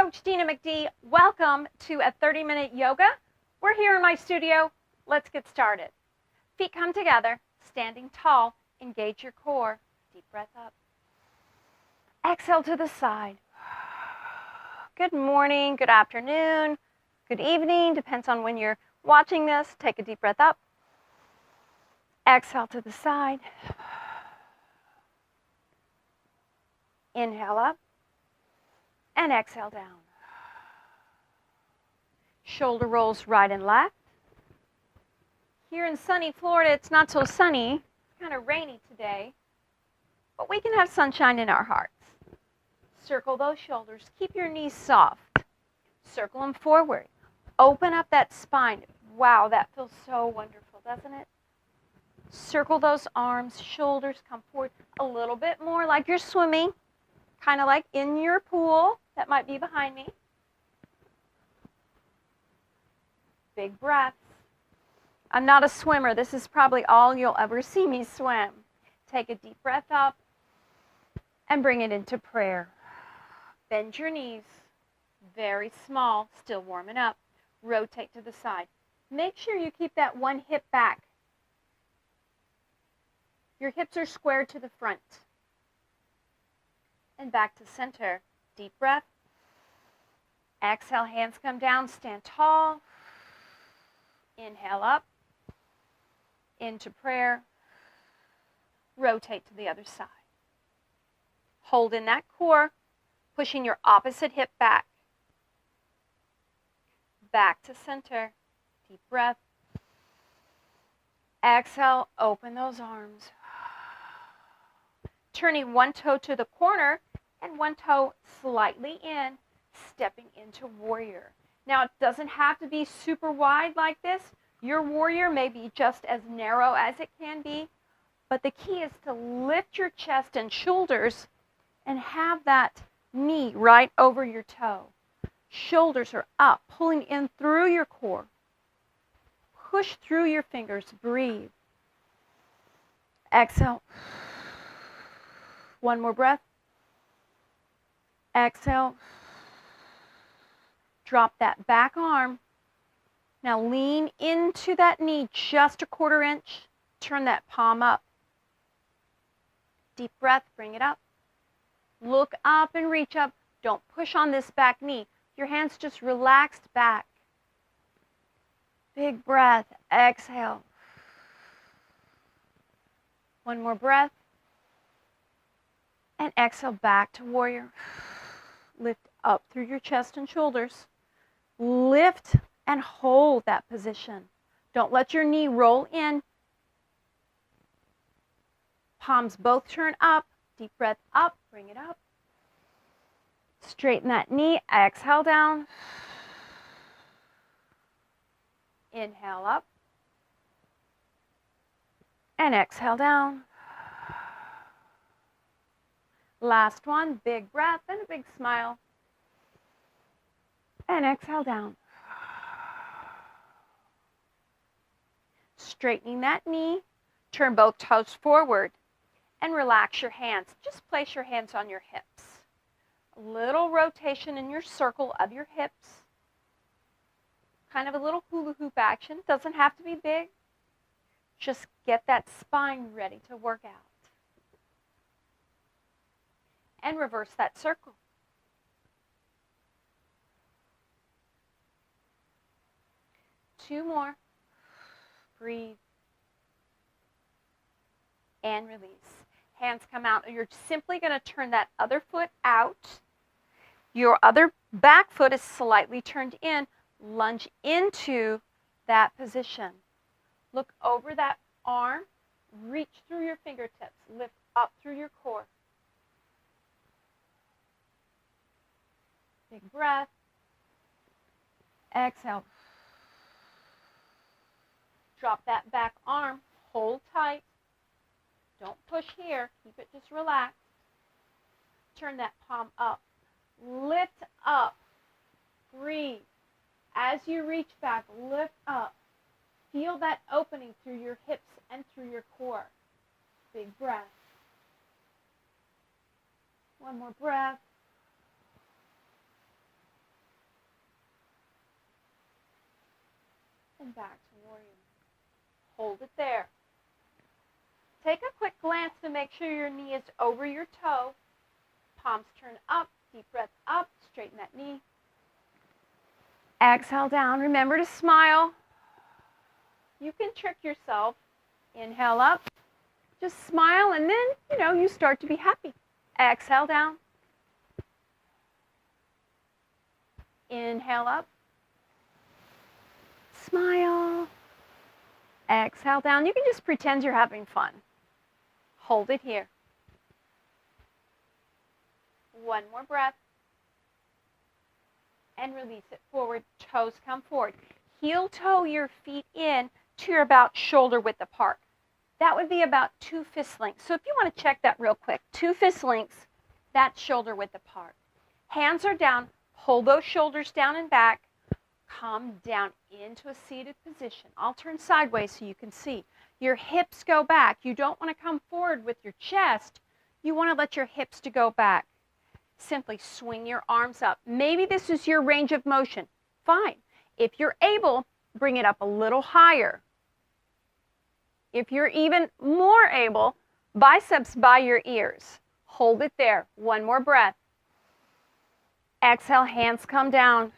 Coach DeenaMcD. Welcome to a 30-minute yoga. We're here in my studio. Let's get started. Feet come together, standing tall. Engage your core. Deep breath up. Exhale to the side. Good morning, good afternoon, good evening. Depends on when you're watching this. Take a deep breath up. Exhale to the side. Inhale up. And exhale down. Shoulder rolls right and left. Here in sunny Florida, it's not so sunny. It's kind of rainy today. But we can have sunshine in our hearts. Circle those shoulders. Keep your knees soft. Circle them forward. Open up that spine. Wow, that feels so wonderful, doesn't it? Circle those arms. Shoulders come forward a little bit more like you're swimming. Kind of like in your pool that might be behind me. Big breaths. I'm not a swimmer. This is probably all you'll ever see me swim. Take a deep breath up and bring it into prayer. Bend your knees. Very small. Still warming up. Rotate to the side. Make sure you keep that one hip back. Your hips are squared to the front. And back to center. Deep breath. Exhale, hands come down, stand tall. Inhale up. Into prayer. Rotate to the other side. Hold in that core, pushing your opposite hip back. Back to center. Deep breath. Exhale, open those arms. Turning one toe to the corner and one toe slightly in, stepping into warrior. Now, it doesn't have to be super wide like this. Your warrior may be just as narrow as it can be, but the key is to lift your chest and shoulders and have that knee right over your toe. Shoulders are up, pulling in through your core. Push through your fingers, breathe. Exhale. One more breath. Exhale. Drop that back arm. Now lean into that knee just a 1/4 inch. Turn that palm up. Deep breath, bring it up. Look up and reach up. Don't push on this back knee. Your hands just relaxed back. Big breath. Exhale. One more breath. And exhale back to warrior. Lift up through your chest and shoulders. Lift and hold that position. Don't let your knee roll in. Palms both turn up. Deep breath up. Bring it up. Straighten that knee. Exhale down. Inhale up. And exhale down. Last one. Big breath and a big smile. And exhale down. Straightening that knee. Turn both toes forward. And relax your hands. Just place your hands on your hips. A little rotation in your circle of your hips. Kind of a little hula hoop action. Doesn't have to be big. Just get that spine ready to work out. And reverse that circle. Two more. Breathe. And release. Hands come out. You're simply going to turn that other foot out. Your other back foot is slightly turned in. Lunge into that position. Look over that arm. Reach through your fingertips. Lift up through your core. Big breath. Exhale. Drop that back arm. Hold tight. Don't push here. Keep it just relaxed. Turn that palm up. Lift up. Breathe. As you reach back, lift up. Feel that opening through your hips and through your core. Big breath. One more breath. and back to warrior. Hold it there. Take a quick glance to make sure your knee is over your toe. Palms turn up, deep breath up, straighten that knee. Exhale down. Remember to smile. You can trick yourself. Inhale up. Just smile and then, you start to be happy. Exhale down. Inhale up. Smile. Exhale down. You can just pretend you're having fun. Hold it here. One more breath. And release it forward. Toes come forward. Heel toe your feet in to your about shoulder width apart. That would be about 2 fist lengths. So if you want to check that real quick, 2 fist lengths, that's shoulder width apart. Hands are down. Pull those shoulders down and back. Come down into a seated position. I'll turn sideways so you can see. Your hips go back. You don't want to come forward with your chest. You want to let your hips to go back. Simply swing your arms up. Maybe this is your range of motion. Fine. If you're able, bring it up a little higher. If you're even more able, biceps by your ears. Hold it there. One more breath. Exhale, hands come down.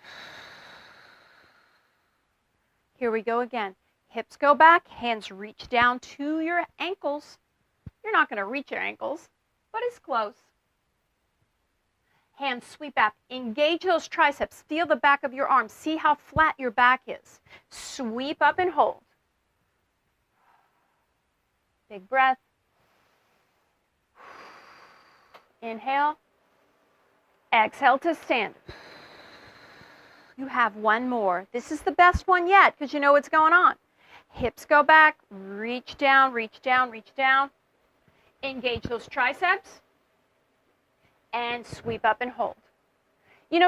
Here we go again. Hips go back, hands reach down to your ankles. You're not going to reach your ankles, but it's close. Hands sweep up. Engage those triceps. Feel the back of your arms. See how flat your back is. Sweep up and hold. Big breath. Inhale. Exhale to stand. You have one more. This is the best one yet because you know what's going on. Hips go back. Reach down, reach down, reach down. Engage those triceps. And sweep up and hold.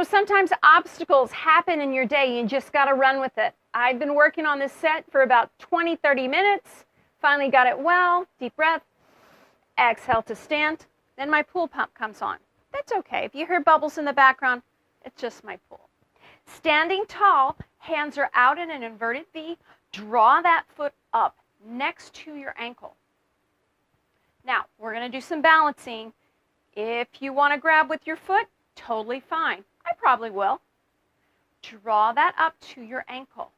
Sometimes obstacles happen in your day. You just got to run with it. I've been working on this set for about 20, 30 minutes. Finally got it well. Deep breath. Exhale to stand. Then my pool pump comes on. That's okay. If you hear bubbles in the background, it's just my pool. Standing tall, hands are out in an inverted V. Draw that foot up next to your ankle. Now, we're going to do some balancing. If you want to grab with your foot, totally fine. I probably will. Draw that up to your ankle.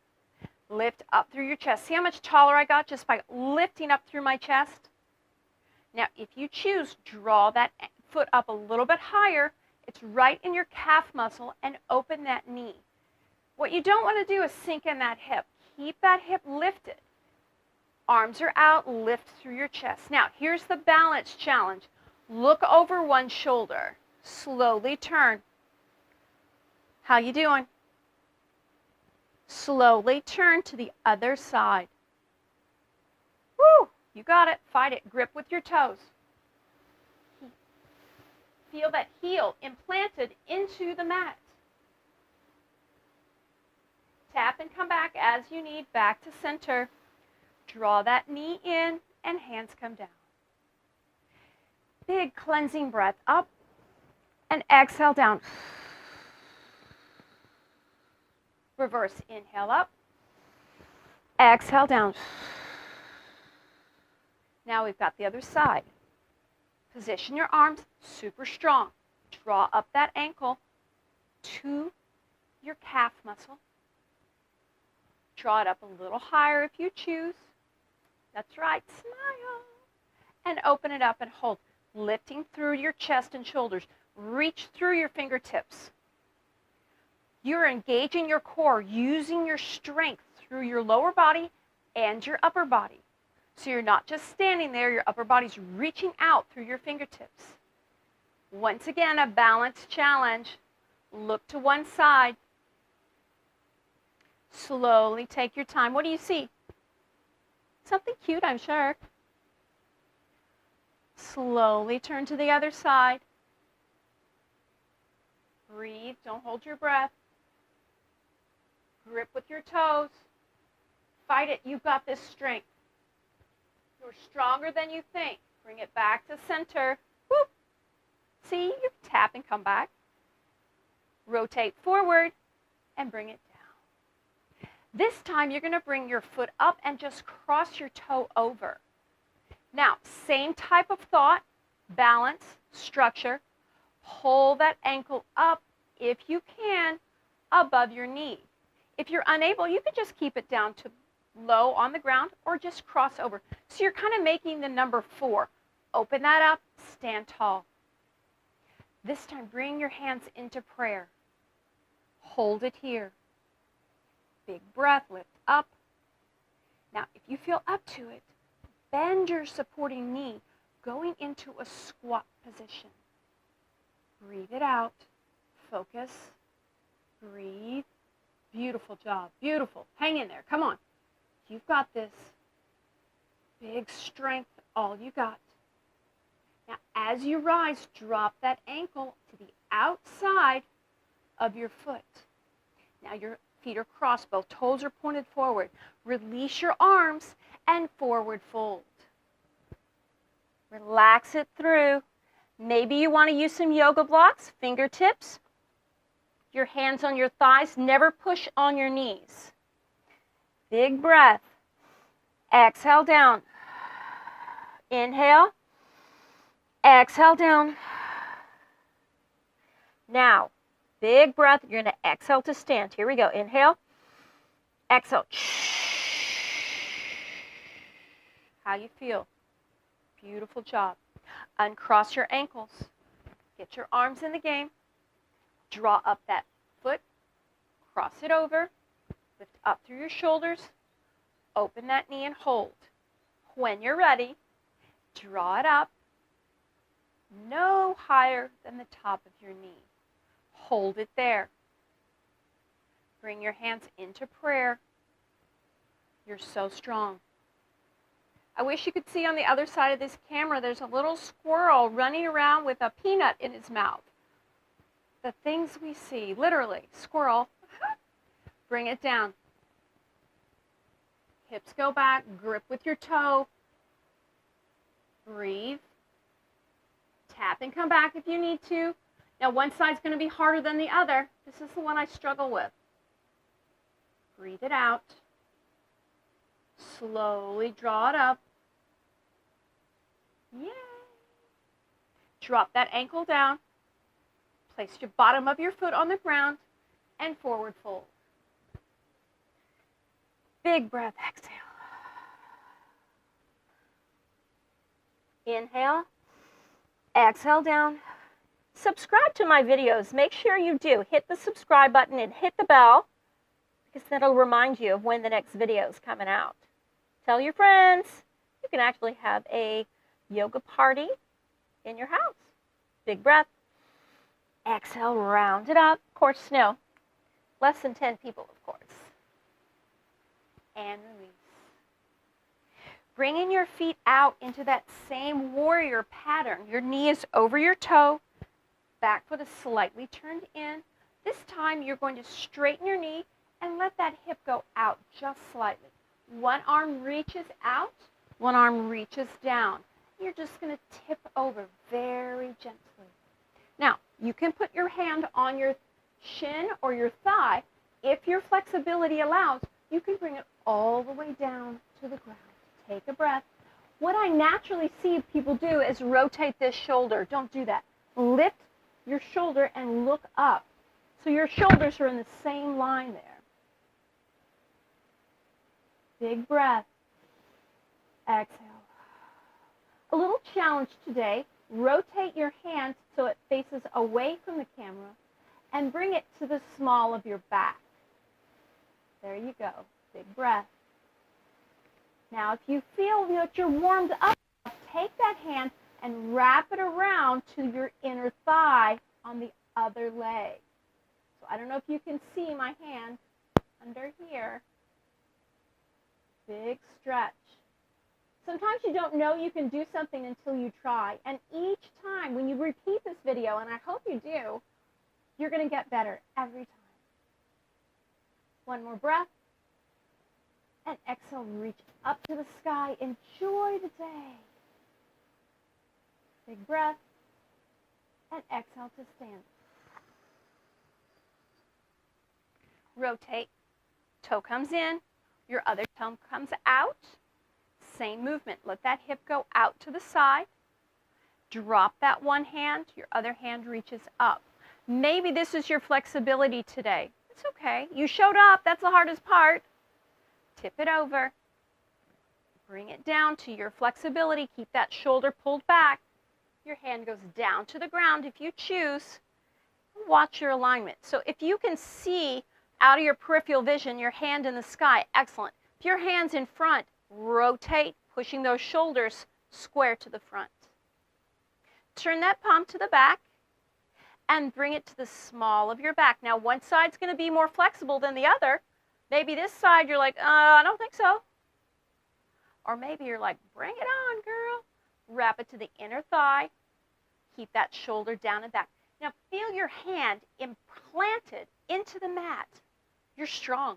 Lift up through your chest. See how much taller I got just by lifting up through my chest? Now, if you choose, draw that foot up a little bit higher. It's right in your calf muscle and open that knee. What you don't want to do is sink in that hip. Keep that hip lifted. Arms are out, lift through your chest. Now, here's the balance challenge. Look over one shoulder. Slowly turn. How you doing? Slowly turn to the other side. Woo! You got it. Fight it. Grip with your toes. Feel that heel implanted into the mat. Tap and come back as you need, back to center. Draw that knee in and hands come down. Big cleansing breath up and exhale down. Reverse inhale up. Exhale down. Now we've got the other side. Position your arms super strong. Draw up that ankle to your calf muscle. Draw it up a little higher if you choose. That's right. Smile. And open it up and hold. Lifting through your chest and shoulders. Reach through your fingertips. You're engaging your core, using your strength through your lower body and your upper body. So you're not just standing there, your upper body's reaching out through your fingertips. Once again, a balanced challenge. Look to one side. Slowly take your time. What do you see? Something cute, I'm sure. Slowly turn to the other side. Breathe, don't hold your breath. Grip with your toes. Fight it, you've got this strength. You're stronger than you think. Bring it back to center. Whoop. See, you tap and come back. Rotate forward and bring it down. This time you're going to bring your foot up and just cross your toe over. Now, same type of thought, balance, structure. Pull that ankle up, if you can, above your knee. If you're unable, you can just keep it down to low on the ground or just cross over. So you're kind of making the number 4. Open that up, stand tall. This time, bring your hands into prayer. Hold it here. Big breath, lift up. Now, if you feel up to it, bend your supporting knee, going into a squat position. Breathe it out. Focus. Breathe. Beautiful job. Beautiful. Hang in there. Come on. You've got this. Big strength. All you got. Now, as you rise, drop that ankle to the outside of your foot. Now, your feet are crossed. Both toes are pointed forward. Release your arms and forward fold. Relax it through. Maybe you want to use some yoga blocks, fingertips, your hands on your thighs. Never push on your knees. Big breath. Exhale down. Inhale. Exhale down. Now, big breath. You're going to exhale to stand. Here we go. Inhale. Exhale. How you feel? Beautiful job. Uncross your ankles. Get your arms in the game. Draw up that foot. Cross it over. Lift up through your shoulders. Open that knee and hold. When you're ready, draw it up. No higher than the top of your knee. Hold it there. Bring your hands into prayer. You're so strong. I wish you could see on the other side of this camera, there's a little squirrel running around with a peanut in his mouth. The things we see, literally, squirrel, bring it down. Hips go back, grip with your toe. Breathe. Tap and come back if you need to. Now, one side's going to be harder than the other. This is the one I struggle with. Breathe it out. Slowly draw it up. Yay! Drop that ankle down. Place your bottom of your foot on the ground and forward fold. Big breath, exhale. Inhale. Exhale down. Subscribe to my videos. Make sure you do. Hit the subscribe button and hit the bell, because that'll remind you of when the next video is coming out. Tell your friends. You can actually have a yoga party in your house. Big breath. Exhale, round it up. Of course, no. Less than 10 people, of course. And release. Bringing your feet out into that same warrior pattern. Your knee is over your toe. Back foot is slightly turned in. This time, you're going to straighten your knee and let that hip go out just slightly. One arm reaches out, one arm reaches down. You're just going to tip over very gently. Now, you can put your hand on your shin or your thigh. If your flexibility allows, you can bring it all the way down to the ground. Take a breath. What I naturally see people do is rotate this shoulder. Don't do that. Lift your shoulder and look up. So your shoulders are in the same line there. Big breath. Exhale. A little challenge today. Rotate your hand so it faces away from the camera and bring it to the small of your back. There you go. Big breath. Now, if you feel that you're warmed up, take that hand and wrap it around to your inner thigh on the other leg. So I don't know if you can see my hand under here. Big stretch. Sometimes you don't know you can do something until you try. And each time when you repeat this video, and I hope you do, you're going to get better every time. One more breath. And exhale, reach up to the sky. Enjoy the day. Big breath. And exhale to stand. Rotate. Toe comes in, your other toe comes out. Same movement. Let that hip go out to the side. Drop that one hand, your other hand reaches up. Maybe this is your flexibility today. It's okay. You showed up. That's the hardest part. Tip it over. Bring it down to your flexibility. Keep that shoulder pulled back. Your hand goes down to the ground if you choose. Watch your alignment. So if you can see out of your peripheral vision your hand in the sky, excellent. If your hand's in front, rotate, pushing those shoulders square to the front. Turn that palm to the back and bring it to the small of your back. Now, one side's going to be more flexible than the other. Maybe this side you're like, I don't think so. Or maybe you're like, bring it on, girl. Wrap it to the inner thigh. Keep that shoulder down and back. Now, feel your hand implanted into the mat. You're strong.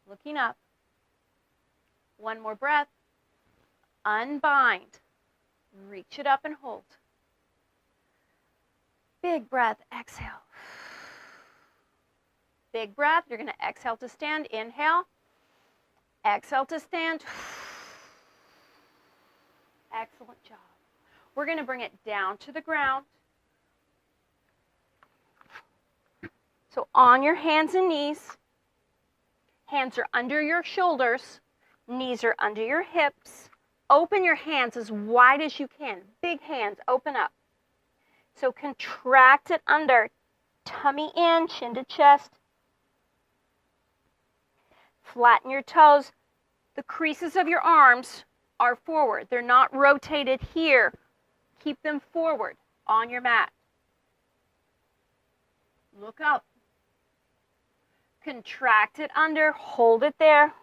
Looking up. One more breath. Unbind. Reach it up and hold. Big breath, exhale. Big breath, you're going to exhale to stand. Inhale. Exhale to stand. Excellent job. We're going to bring it down to the ground. So on your hands and knees. Hands are under your shoulders. Knees are under your hips. Open your hands as wide as you can. Big hands, open up. So contract it under. Tummy in, chin to chest. Flatten your toes. The creases of your arms are forward. They're not rotated here. Keep them forward on your mat. Look up. Contract it under. Hold it there.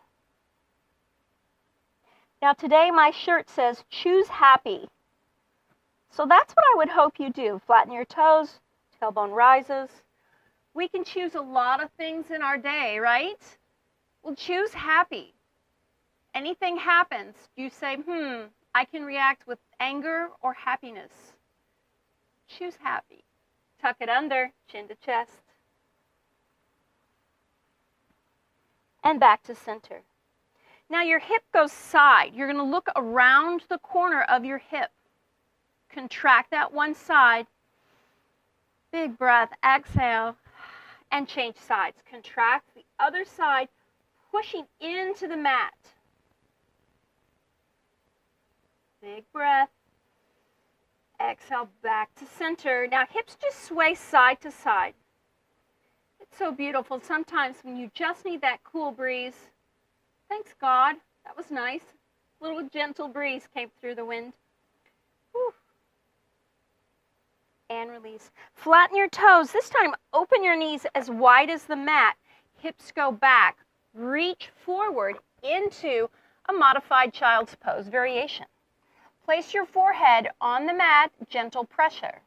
Now today my shirt says, choose happy. So that's what I would hope you do. Flatten your toes, tailbone rises. We can choose a lot of things in our day, right? Well, choose happy. Anything happens, you say, I can react with anger or happiness. Choose happy. Tuck it under, chin to chest. And back to center. Now your hip goes side. You're going to look around the corner of your hip. Contract that one side. Big breath, exhale, and change sides. Contract the other side, pushing into the mat. Big breath. Exhale, back to center. Now hips just sway side to side. It's so beautiful. Sometimes when you just need that cool breeze. Thanks, God. That was nice. A little gentle breeze came through the wind. Whew. And release. Flatten your toes. This time, open your knees as wide as the mat. Hips go back. Reach forward into a modified child's pose variation. Place your forehead on the mat, gentle pressure.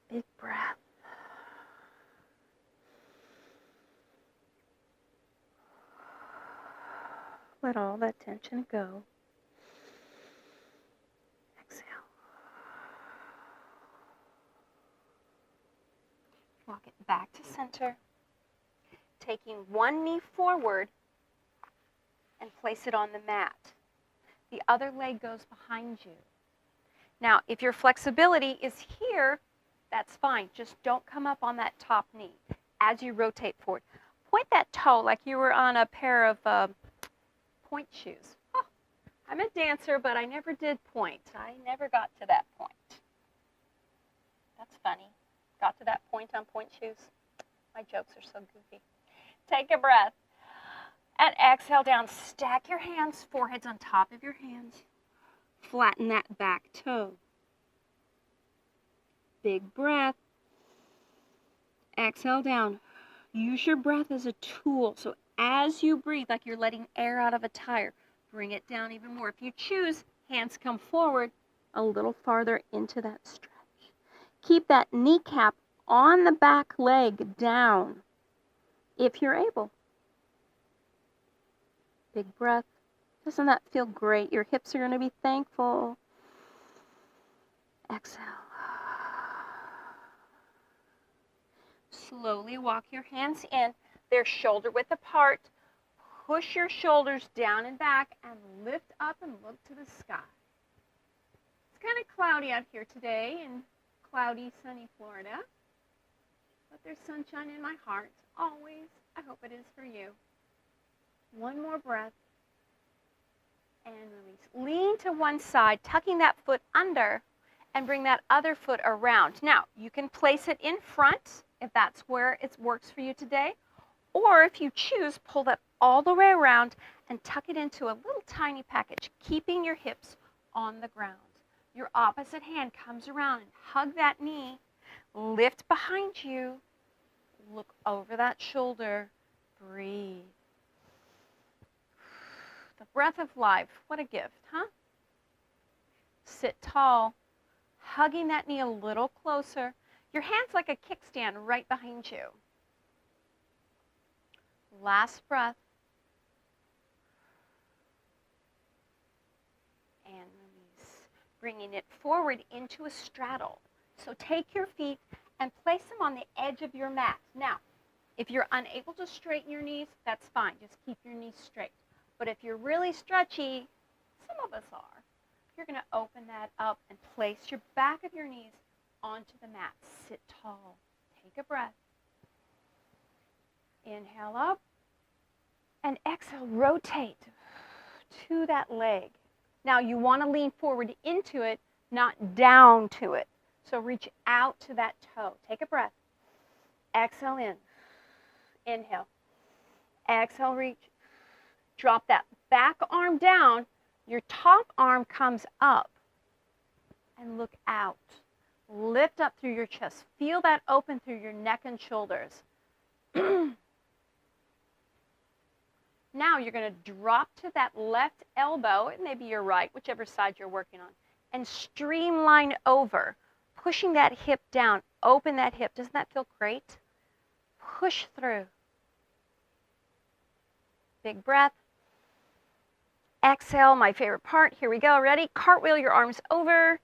Big breath. Let all that tension go. Exhale. Walk it back to center. Taking one knee forward and place it on the mat. The other leg goes behind you. Now, if your flexibility is here, that's fine. Just don't come up on that top knee as you rotate forward. Point that toe like you were on a pair of point shoes. Oh, I'm a dancer, but I never did point. I never got to that point. That's funny. Got to that point on point shoes. My jokes are so goofy. Take a breath. And exhale down. Stack your hands, foreheads on top of your hands. Flatten that back toe. Big breath. Exhale down. Use your breath as a tool. So as you breathe, like you're letting air out of a tire, bring it down even more. If you choose, hands come forward a little farther into that stretch. Keep that kneecap on the back leg down if you're able. Big breath. Doesn't that feel great? Your hips are going to be thankful. Exhale. Slowly walk your hands in. They're shoulder width apart. Push your shoulders down and back and lift up and look to the sky. It's kind of cloudy out here today in cloudy, sunny Florida. But there's sunshine in my heart, always. I hope it is for you. One more breath. And release. Lean to one side, tucking that foot under, and bring that other foot around. Now, you can place it in front if that's where it works for you today. Or if you choose, pull that all the way around and tuck it into a little tiny package, keeping your hips on the ground. Your opposite hand comes around and hug that knee. Lift behind you. Look over that shoulder. Breathe. The breath of life. What a gift, huh? Sit tall, hugging that knee a little closer. Your hand's like a kickstand right behind you. Last breath. And release. Bringing it forward into a straddle. So take your feet and place them on the edge of your mat. Now, if you're unable to straighten your knees, that's fine. Just keep your knees straight. But if you're really stretchy, some of us are, you're going to open that up and place your back of your knees onto the mat. Sit tall. Take a breath. Inhale up. And exhale, rotate to that leg. Now, you want to lean forward into it, not down to it. So reach out to that toe. Take a breath. Exhale in. Inhale. Exhale, reach. Drop that back arm down. Your top arm comes up. And look out. Lift up through your chest. Feel that open through your neck and shoulders. Now you're going to drop to that left elbow, it may be your right, whichever side you're working on, and streamline over, pushing that hip down. Open that hip. Doesn't that feel great? Push through. Big breath. Exhale, my favorite part. Here we go. Ready? Cartwheel your arms over.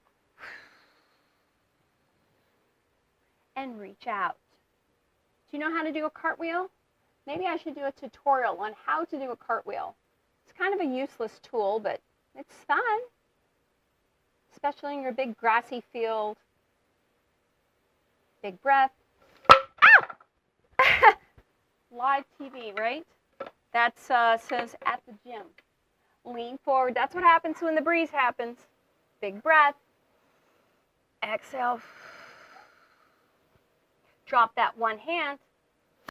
And reach out. Do you know how to do a cartwheel? Maybe I should do a tutorial on how to do a cartwheel. It's kind of a useless tool, but it's fun. Especially in your big grassy field. Big breath. Ow! Live TV, right? That says at the gym. Lean forward. That's what happens when the breeze happens. Big breath. Exhale. Drop that one hand.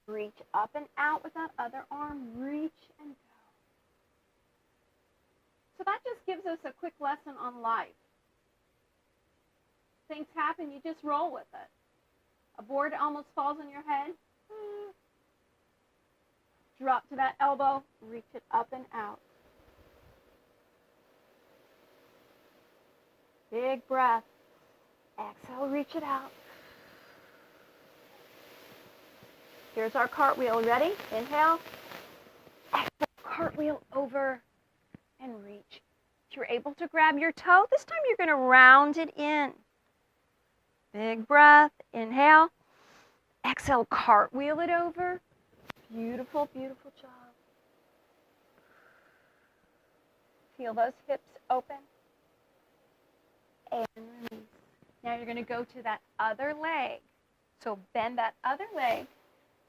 Reach up and out with that other arm. Reach and go. So that just gives us a quick lesson on life. Things happen, you just roll with it. A board almost falls on your head. Drop to that elbow. Reach it up and out. Big breath. Exhale, reach it out. Here's our cartwheel. Ready? Inhale. Exhale, cartwheel over and reach. If you're able to grab your toe, this time you're going to round it in. Big breath. Inhale. Exhale, cartwheel it over. Beautiful, beautiful job. Feel those hips open. And release. Now you're going to go to that other leg. So bend that other leg.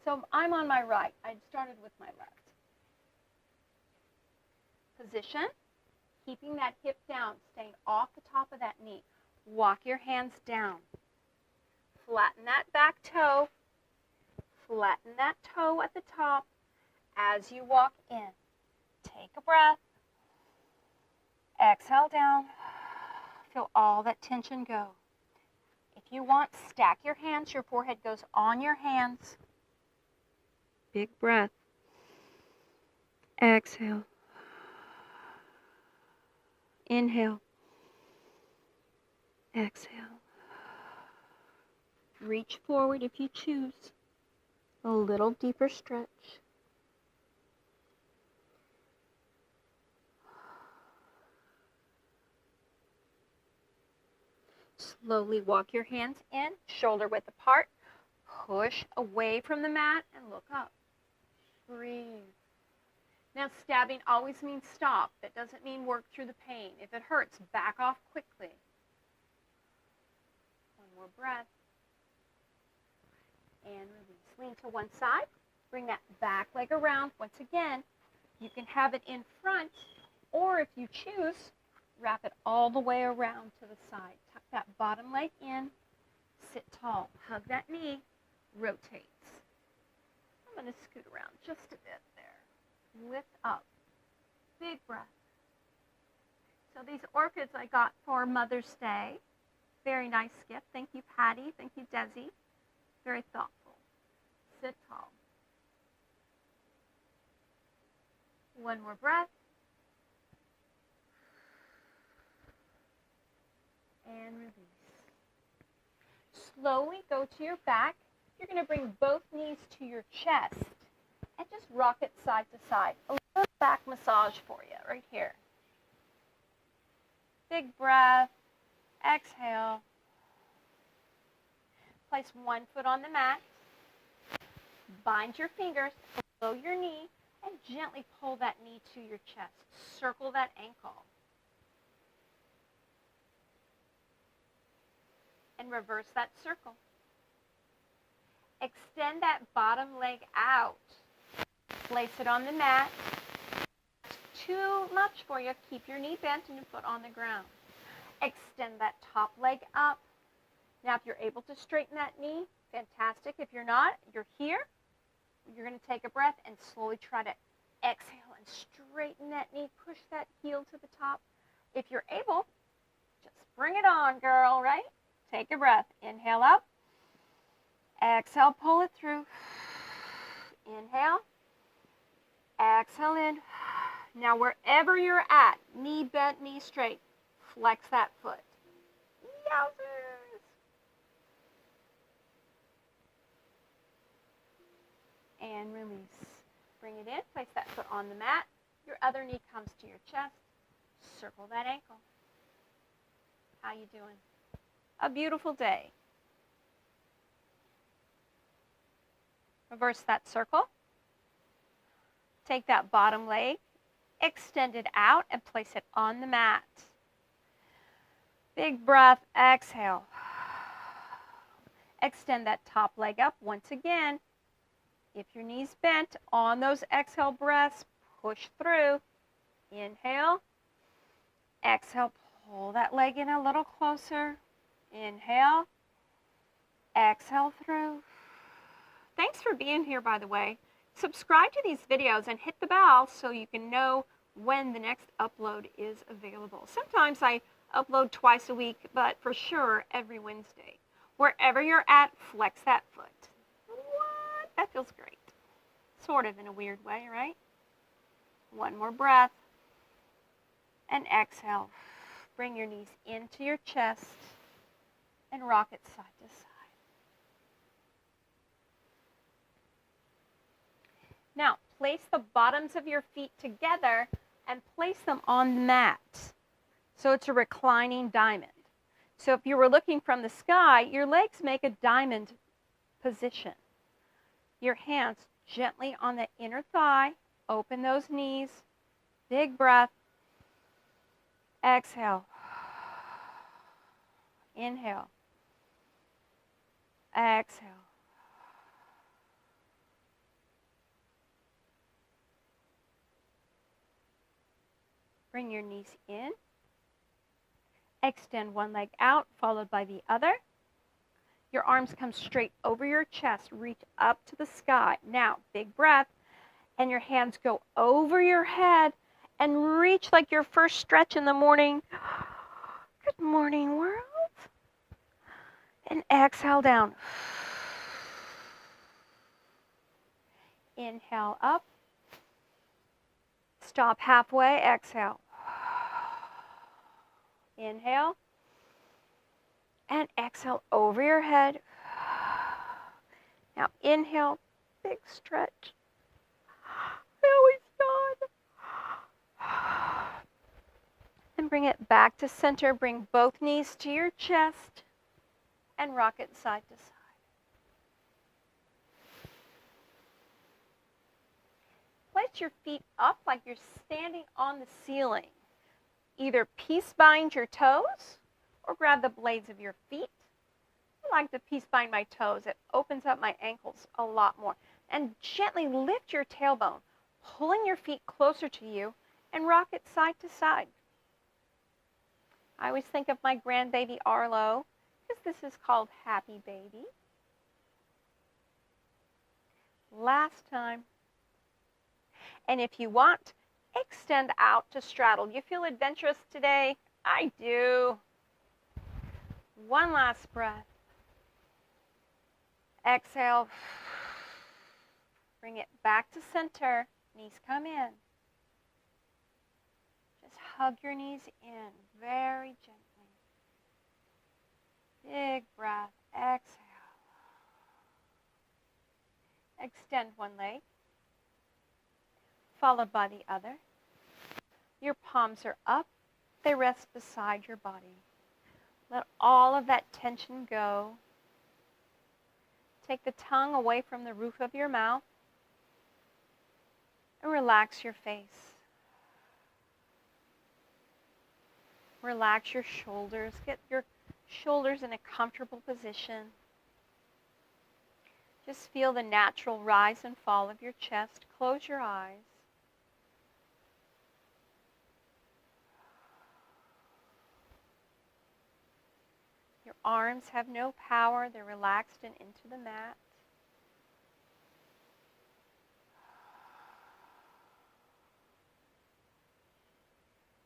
So I'm on my right. I started with my left. Position, keeping that hip down, staying off the top of that knee. Walk your hands down. Flatten that back toe. Flatten that toe at the top as you walk in. Take a breath. Exhale down. Feel all that tension go. If you want, stack your hands. Your forehead goes on your hands. Big breath. Exhale. Inhale. Exhale. Reach forward if you choose. A little deeper stretch. Slowly walk your hands in, shoulder width apart. Push away from the mat and look up. Breathe. Now, stabbing always means stop. That doesn't mean work through the pain. If it hurts, back off quickly. One more breath. And release. Lean to one side. Bring that back leg around. Once again, you can have it in front, or if you choose, wrap it all the way around to the side. Tuck that bottom leg in. Sit tall. Hug that knee. Rotates. I'm going to scoot around just a bit there. Lift up. Big breath. So these orchids I got for Mother's Day. Very nice gift. Thank you, Patty. Thank you, Desi. Very thoughtful. Sit tall. One more breath. And release. Slowly go to your back. You're going to bring both knees to your chest and just rock it side to side. A little back massage for you right here. Big breath. Exhale. Place one foot on the mat. Bind your fingers below your knee and gently pull that knee to your chest. Circle that ankle. And reverse that circle. Extend that bottom leg out. Place it on the mat. Too much for you. Keep your knee bent and your foot on the ground. Extend that top leg up. Now, if you're able to straighten that knee, fantastic. If you're not, you're here. You're going to take a breath and slowly try to exhale and straighten that knee. Push that heel to the top. If you're able, just bring it on, girl, right? Take a breath. Inhale up. Exhale, pull it through. Inhale. Exhale in. Now, wherever you're at, knee bent, knee straight, flex that foot. Yowzers. And release. Bring it in. Place that foot on the mat. Your other knee comes to your chest. Circle that ankle. How you doing? A beautiful day. Reverse that circle. Take that bottom leg, extend it out, and place it on the mat. Big breath, exhale. Extend that top leg up once again. If your knee's bent, on those exhale breaths, push through. Inhale. Exhale, pull that leg in a little closer. Inhale. Exhale through. Thanks for being here, by the way. Subscribe to these videos and hit the bell so you can know when the next upload is available. Sometimes I upload twice a week, but for sure every Wednesday. Wherever you're at, flex that foot. What? That feels great. Sort of in a weird way, right? One more breath. And exhale. Bring your knees into your chest and rock it side to side. Now, place the bottoms of your feet together and place them on the mat. So it's a reclining diamond. So if you were looking from the sky, your legs make a diamond position. Your hands gently on the inner thigh. Open those knees. Big breath. Exhale. Inhale. Exhale. Bring your knees in. Extend one leg out, followed by the other. Your arms come straight over your chest. Reach up to the sky. Now, big breath. And your hands go over your head and reach like your first stretch in the morning. Good morning, world. And exhale down. Inhale up. Stop halfway. Exhale. Inhale. And exhale over your head. Now inhale, big stretch. Always done. And bring it back to center. Bring both knees to your chest and rock it side to side. Place your feet up like you're standing on the ceiling. Either piece bind your toes or grab the blades of your feet. I like to piece bind my toes. It opens up my ankles a lot more. And gently lift your tailbone, pulling your feet closer to you, and rock it side to side. I always think of my grandbaby Arlo, because this is called Happy Baby. Last time. And if you want, extend out to straddle. You feel adventurous today? I do. One last breath. Exhale. Bring it back to center. Knees come in. Just hug your knees in very gently. Big breath. Exhale. Extend one leg, followed by the other. Your palms are up. They rest beside your body. Let all of that tension go. Take the tongue away from the roof of your mouth and relax your face. Relax your shoulders. Get your shoulders in a comfortable position. Just feel the natural rise and fall of your chest. Close your eyes. Your arms have no power. They're relaxed and into the mat.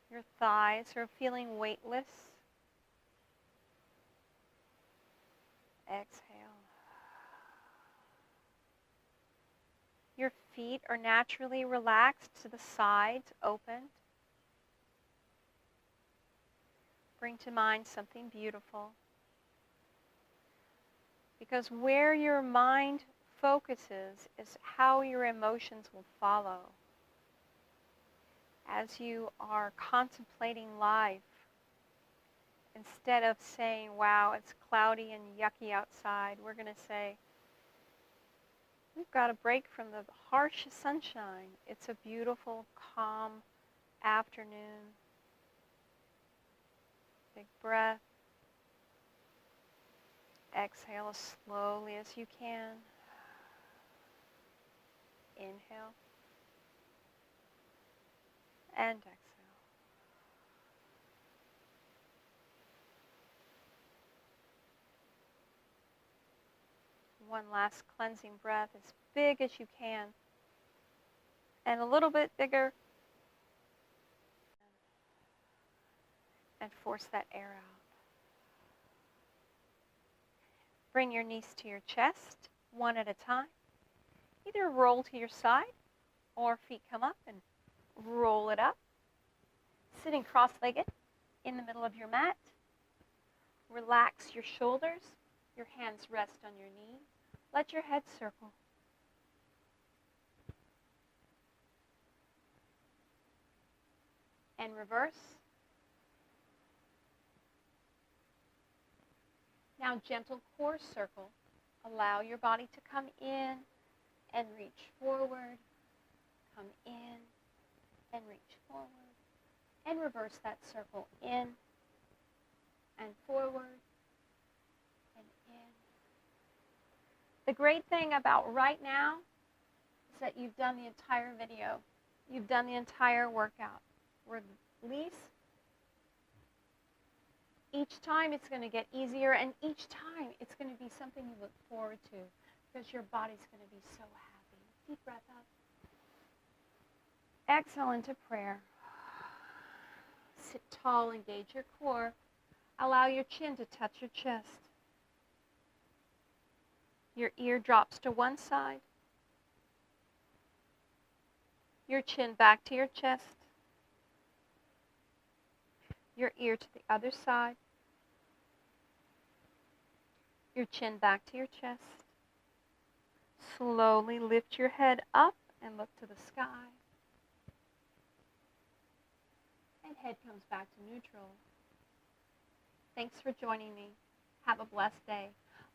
Your thighs are feeling weightless. Exhale. Your feet are naturally relaxed to the sides, opened. Bring to mind something beautiful. Because where your mind focuses is how your emotions will follow. As you are contemplating life, instead of saying, wow, it's cloudy and yucky outside, we're going to say, we've got a break from the harsh sunshine. It's a beautiful, calm afternoon. Big breath. Exhale as slowly as you can. Inhale. And exhale. One last cleansing breath, as big as you can. And a little bit bigger. And force that air out. Bring your knees to your chest, one at a time. Either roll to your side, or feet come up and roll it up. Sitting cross-legged in the middle of your mat. Relax your shoulders. Your hands rest on your knees. Let your head circle. And reverse. Now, gentle core circle. Allow your body to come in and reach forward. Come in and reach forward. And reverse that circle in and forward and in. The great thing about right now is that you've done the entire video. You've done the entire workout. Release. Each time it's going to get easier, and each time it's going to be something you look forward to because your body's going to be so happy. Deep breath up. Exhale into prayer. Sit tall, engage your core. Allow your chin to touch your chest. Your ear drops to one side. Your chin back to your chest. Your ear to the other side. Your chin back to your chest. Slowly lift your head up and look to the sky. And head comes back to neutral. Thanks for joining me. Have a blessed day.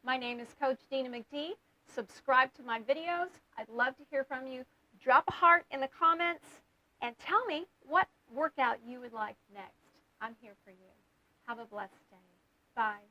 My name is Coach DeenaMcD. Subscribe to my videos. I'd love to hear from you. drop a heart in the comments and tell me what workout you would like next. I'm here for you. Have a blessed day. Bye.